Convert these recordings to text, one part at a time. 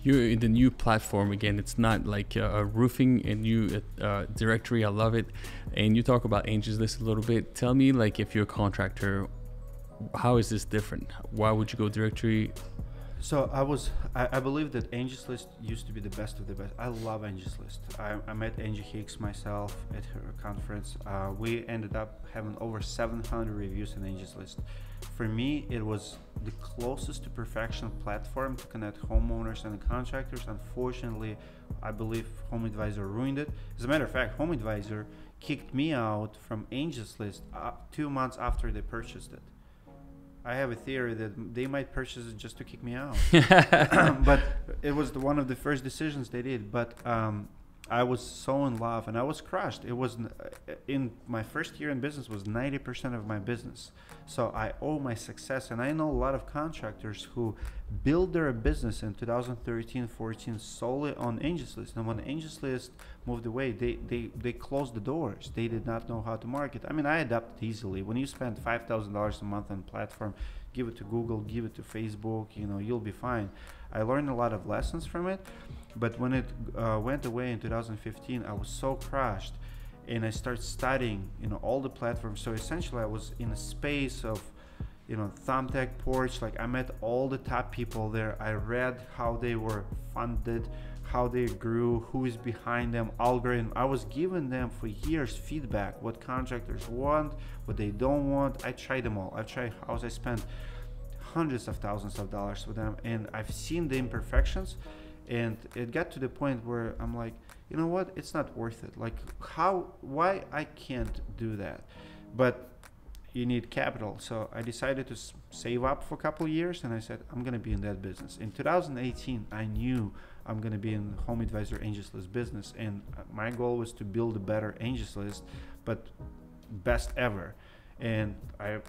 you're in the new platform again. It's not like roofing and new directory. I love it. And you talk about Angies List a little bit. Tell me, like, if you're a contractor, how is this different? Why would you go directory? So I believe that Angies List used to be the best of the best. I love Angies List. I met Angie Hicks myself at her conference. We ended up having over 700 reviews in Angies List. For me, it was the closest to perfection platform to connect homeowners and contractors. Unfortunately, I believe Home Advisor ruined it. As a matter of fact, Home Advisor kicked me out from Angies List 2 months after they purchased it. I have a theory that they might purchase it just to kick me out. But it was one of the first decisions they did. But I was so in love and I was crushed. It was in my first year in business was 90% of my business. So I owe my success. And I know a lot of contractors who build their business in 2013, 14 solely on Angies List. And when Angies List moved away, they closed the doors. They did not know how to market. I mean, I adapted easily. When you spend $5,000 a month on platform, give it to Google, give it to Facebook, you'll be fine. I learned a lot of lessons from it. But when it went away in 2015, I was so crushed, and I started studying, all the platforms. So essentially, I was in a space of, Thumbtack, Porch. Like, I met all the top people there. I read how they were funded, how they grew, who is behind them, algorithm. I was giving them for years feedback, what contractors want, what they don't want. I tried them all. I've tried houses. I spent hundreds of thousands of dollars with them, and I've seen the imperfections. And it got to the point where I'm like, you know what? It's not worth it. Like, why I can't do that? But you need capital. So I decided to save up for a couple of years, and I said, I'm going to be in that business. In 2018, I knew I'm going to be in Home Advisor Angies List business. And my goal was to build a better Angies List, but best ever. And I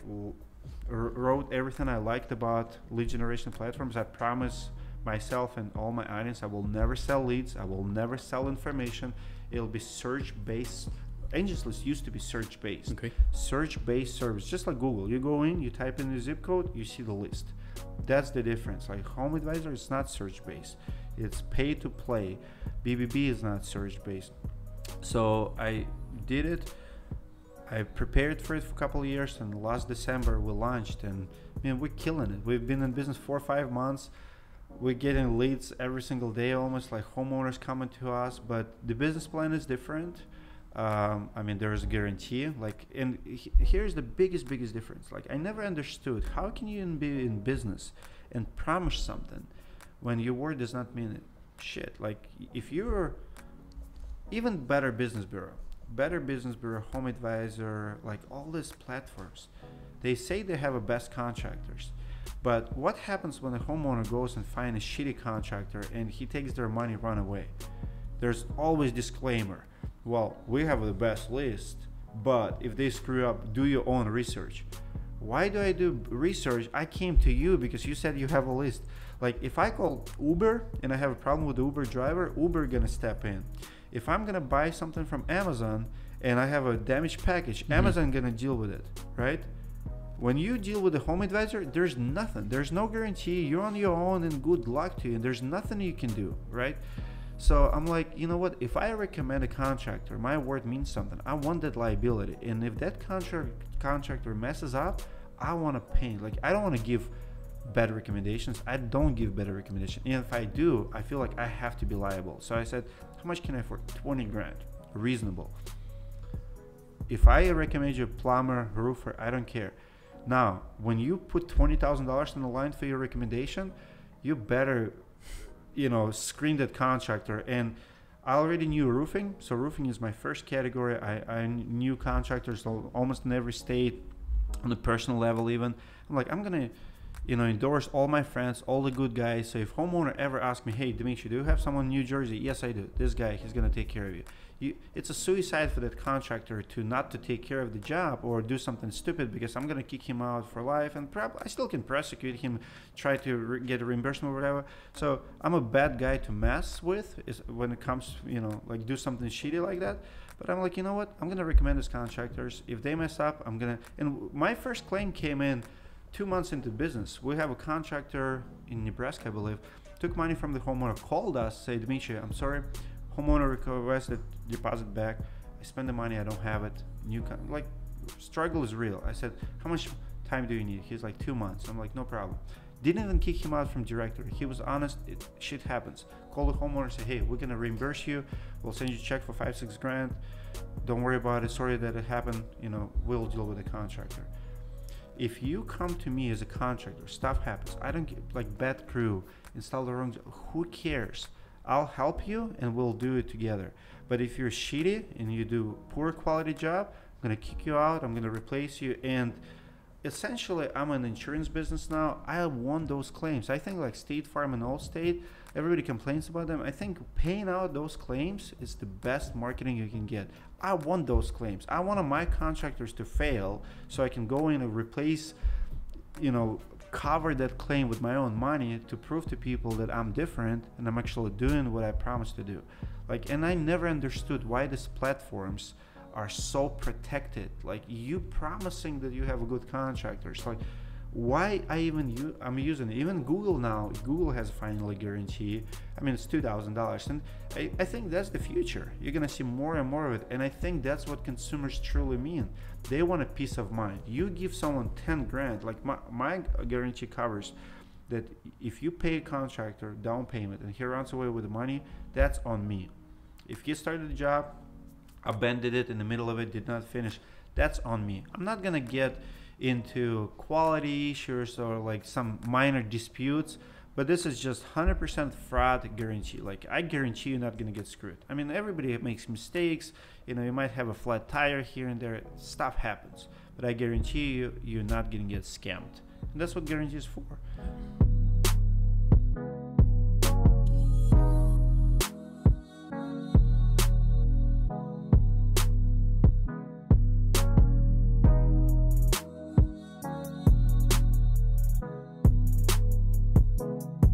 wrote everything I liked about lead generation platforms. I promise myself and all my audience, I will never sell leads. I will never sell information. It'll be search-based. Angies List used to be search-based. Okay. Search-based service, just like Google. You go in, you type in the zip code, you see the list. That's the difference. Like Home Advisor is not search-based. It's pay-to-play. BBB is not search-based. So I did it. I prepared for it for a couple of years, and last December we launched, and we're killing it. We've been in business 4 or 5 months. We're getting leads every single day, almost like homeowners coming to us, but the business plan is different. There's a guarantee. And here's the biggest difference. Like, I never understood, how can you be in business and promise something when your word does not mean it? Shit. Like, if you're even Better Business Bureau, Home Advisor, like all these platforms, they say they have a best contractors. But what happens when a homeowner goes and finds a shitty contractor and he takes their money, run away? There's always disclaimer. Well, we have the best list, but if they screw up, do your own research. Why do I do research? I came to you because you said you have a list. Like, if I call Uber and I have a problem with the Uber driver, Uber gonna step in. If I'm gonna buy something from Amazon and I have a damaged package, Amazon gonna deal with it, right? When you deal with a Home Advisor, there's nothing. There's no guarantee. You're on your own, and good luck to you. And there's nothing you can do, right? So I'm like, you know what? If I recommend a contractor, my word means something. I want that liability. And if that contractor messes up, I want to pay. Like, I don't want to give bad recommendations. I don't give better recommendations. And if I do, I feel like I have to be liable. So I said, how much can I afford? 20 grand. Reasonable. If I recommend you a plumber, roofer, I don't care. Now, when you put $20,000 on the line for your recommendation, you better, screen that contractor. And I already knew roofing, so roofing is my first category. I knew contractors almost in every state, on the personal level even. I'm like, I'm gonna, endorse all my friends, all the good guys. So if homeowner ever asks me, hey, Dmitry, do you have someone in New Jersey? Yes, I do. This guy, he's gonna take care of you. It's a suicide for that contractor not to take care of the job or do something stupid, because I'm going to kick him out for life, and probably I still can prosecute him, try to get a reimbursement or whatever. So I'm a bad guy to mess with when it comes, like do something shitty like that. But I'm like, you know what? I'm going to recommend these contractors. If they mess up, I'm going to... And my first claim came in 2 months into business. We have a contractor in Nebraska, I believe. took money from the homeowner, called us, said, Dmitry, I'm sorry, homeowner requested deposit back. I spent the money, I don't have it. Like, struggle is real. I said, how much time do you need? He's like, 2 months. I'm like, no problem. Didn't even kick him out from Directory. He was honest. Shit happens. Call the homeowner, say, hey, we're gonna reimburse you. We'll send you a check for 5-6 grand. Don't worry about it. Sorry that it happened. You know, we'll deal with the contractor. If you come to me as a contractor, stuff happens. I don't get, like, bad crew, install the wrong. Who cares? I'll help you and we'll do it together. But if you're shitty and you do poor quality job, I'm gonna kick you out. I'm gonna replace you. And essentially, I'm an insurance business now. I won those claims. I think like State Farm and Allstate, everybody complains about them. I think paying out those claims is the best marketing you can get. I want those claims. I wanted my contractors to fail so I can go in and replace, you know, cover that claim with my own money to prove to people that I'm different and I'm actually doing what I promised to do. Like, and I never understood why these platforms are so protected. Like, you promising that you have a good contractors, like, why I'm using it. Even Google now, Google has finally guarantee. I mean, it's $2,000, and I think that's the future. You're gonna see more and more of it, and I think that's what consumers truly mean. They want a peace of mind. You give someone 10 grand, like my guarantee covers that if you pay a contractor down payment and he runs away with the money, that's on me. If he started the job, abandoned it in the middle of it, did not finish, that's on me. I'm not gonna get into quality issues or like some minor disputes, but this is just 100% fraud guarantee. Like, I guarantee you're not gonna get screwed. I mean, everybody makes mistakes, you know, you might have a flat tire here and there, stuff happens, but I guarantee you, you're not gonna get scammed. And that's what guarantee is for.